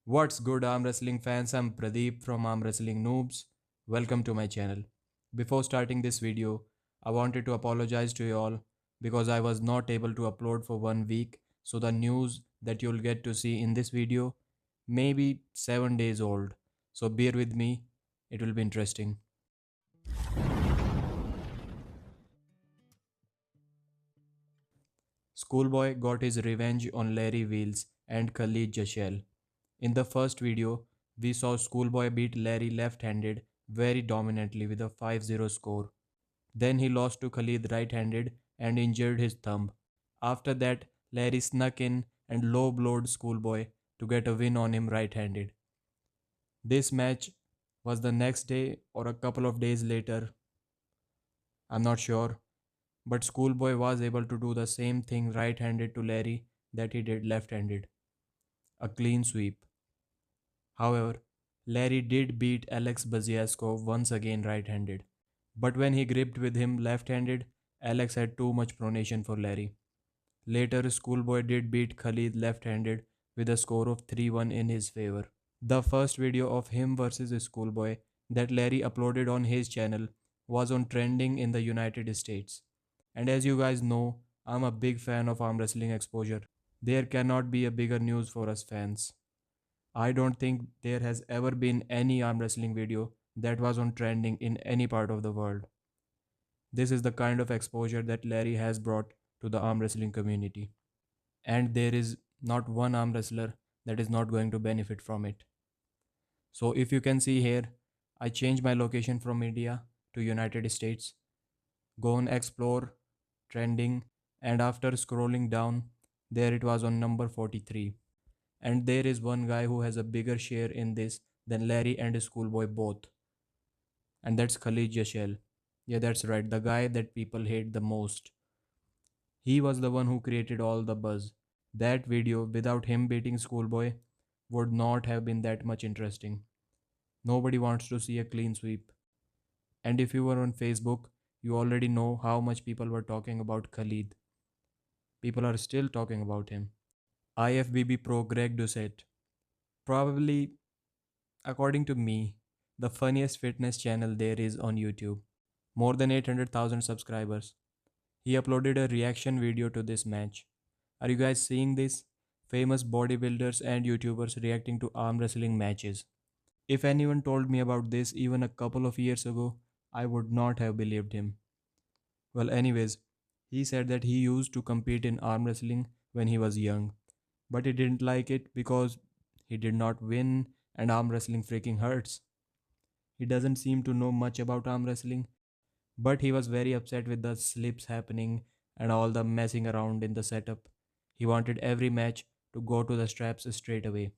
What's good, arm wrestling fans? I'm Pradeep from Arm Wrestling Noobs. Welcome to my channel. Before starting this video, I wanted to apologize to you all because I was not able to upload for 1 week. So the news that you'll get to see in this video may be 7 days old. So bear with me, it will be interesting. Schoolboy got his revenge on Larry Wheels and Khaled Jashell. In the first video, we saw Schoolboy beat Larry left-handed very dominantly with a 5-0 score. Then he lost to Khalid right-handed and injured his thumb. After that, Larry snuck in and low-blowed Schoolboy to get a win on him right-handed. This match was the next day or a couple of days later, I'm not sure, but Schoolboy was able to do the same thing right-handed to Larry that he did left-handed. A clean sweep. However, Larry did beat Alex Baziaskov once again right-handed. But when he gripped with him left-handed, Alex had too much pronation for Larry. Later, Schoolboy did beat Khalid left-handed with a score of 3-1 in his favor. The first video of him versus Schoolboy that Larry uploaded on his channel was on trending in the United States. And as you guys know, I'm a big fan of arm wrestling exposure. There cannot be a bigger news for us fans. I don't think there has ever been any arm wrestling video that was on trending in any part of the world. This is the kind of exposure that Larry has brought to the arm wrestling community. And there is not one arm wrestler that is not going to benefit from it. So if you can see here, I changed my location from India to United States. Go on explore, trending, and after scrolling down, there it was on number 43. And there is one guy who has a bigger share in this than Larry and Schoolboy both. And that's Khaled Jashell. Yeah, that's right, the guy that people hate the most. He was the one who created all the buzz. That video, without him beating Schoolboy, would not have been that much interesting. Nobody wants to see a clean sweep. And if you were on Facebook, you already know how much people were talking about Khalid. People are still talking about him. IFBB pro Greg Doucette. Probably, according to me, the funniest fitness channel there is on YouTube. More than 800,000 subscribers. He uploaded a reaction video to this match. Are you guys seeing this? Famous bodybuilders and YouTubers reacting to arm wrestling matches. If anyone told me about this even a couple of years ago, I would not have believed him. Well, anyways, he said that he used to compete in arm wrestling when he was young, but he didn't like it because he did not win and arm wrestling freaking hurts. He doesn't seem to know much about arm wrestling, but he was very upset with the slips happening and all the messing around in the setup. He wanted every match to go to the straps straight away.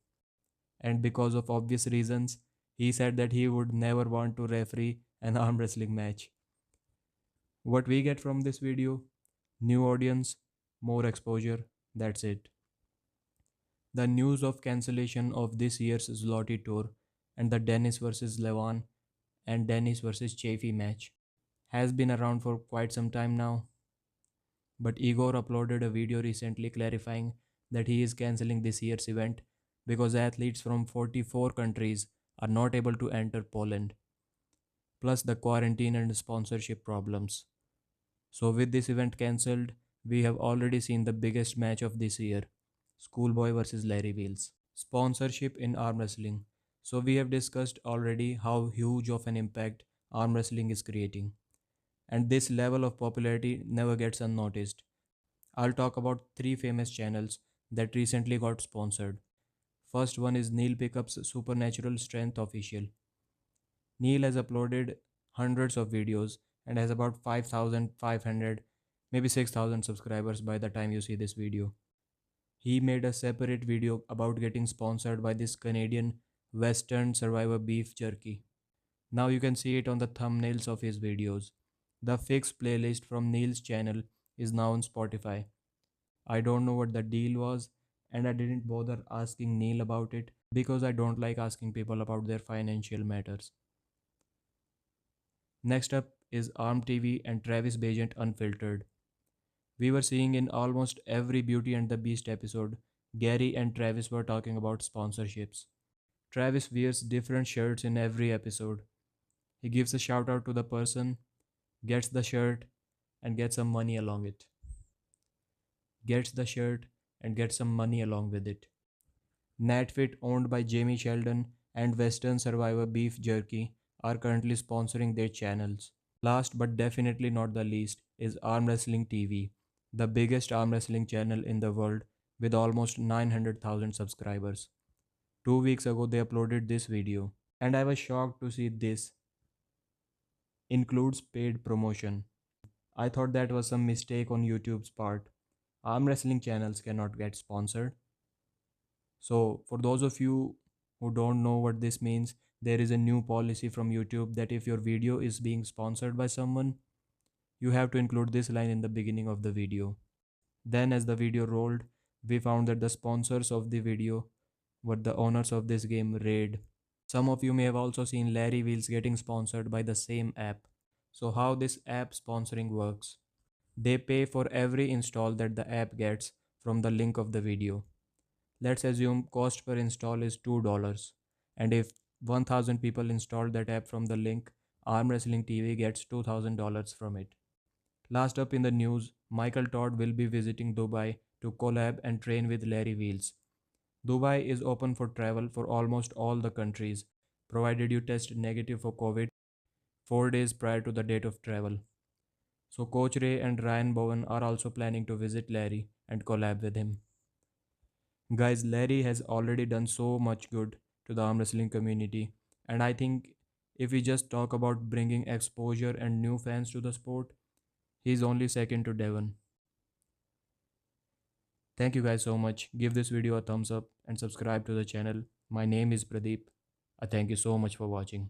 And because of obvious reasons, he said that he would never want to referee an arm wrestling match. What we get from this video? New audience, more exposure, that's it. The news of cancellation of this year's Zloty Tur and the Dennis vs Levan and Dennis vs Chaffee match has been around for quite some time now. But Igor uploaded a video recently clarifying that he is cancelling this year's event because athletes from 44 countries are not able to enter Poland, plus the quarantine and sponsorship problems. So, with this event cancelled, we have already seen the biggest match of this year, Schoolboy vs Larry Wheels. Sponsorship in arm wrestling. So, we have discussed already how huge of an impact arm wrestling is creating. And this level of popularity never gets unnoticed. I'll talk about three famous channels that recently got sponsored. First one is Neil Pickup's Supernatural Strength Official. Neil has uploaded hundreds of videos and has about 5,500, maybe 6,000 subscribers by the time you see this video. He made a separate video about getting sponsored by this Canadian Western Survivor beef jerky. Now you can see it on the thumbnails of his videos. The fixed playlist from Neil's channel is now on Spotify. I don't know what the deal was, and I didn't bother asking Neil about it because I don't like asking people about their financial matters. Next up is Arm TV and Travis Bagent Unfiltered. We were seeing in almost every Beauty and the Beast episode, Gary and Travis were talking about sponsorships. Travis wears different shirts in every episode. He gives a shout out to the person, gets the shirt, and gets some money along it. Gets the shirt and gets some money along with it. Natfit, owned by Jamie Sheldon, and Western Survivor Beef Jerky are currently sponsoring their channels. Last but definitely not the least is Armwrestling TV, the biggest arm wrestling channel in the world with almost 900,000 subscribers. 2 weeks ago, they uploaded this video, and I was shocked to see this includes paid promotion. I thought that was some mistake on YouTube's part. Arm wrestling channels cannot get sponsored. So, for those of you who don't know what this means, there is a new policy from YouTube that if your video is being sponsored by someone, you have to include this line in the beginning of the video. Then, as the video rolled, we found that the sponsors of the video were the owners of this game, Raid. Some of you may have also seen Larry Wheels getting sponsored by the same app. So, how this app sponsoring works? They pay for every install that the app gets from the link of the video. Let's assume cost per install is $2, and if 1000 people installed that app from the link, Arm Wrestling TV gets $2000 from it. Last up in the news, Michael Todd will be visiting Dubai to collab and train with Larry Wheels. Dubai is open for travel for almost all the countries, provided you test negative for COVID 4 days prior to the date of travel. So Coach Ray and Ryan Bowen are also planning to visit Larry and collab with him. Guys, Larry has already done so much good to the arm wrestling community, and I think if we just talk about bringing exposure and new fans to the sport, he's only second to Devon. Thank you guys so much. Give this video a thumbs up and subscribe to the channel. My name is Pradeep. I thank you so much for watching.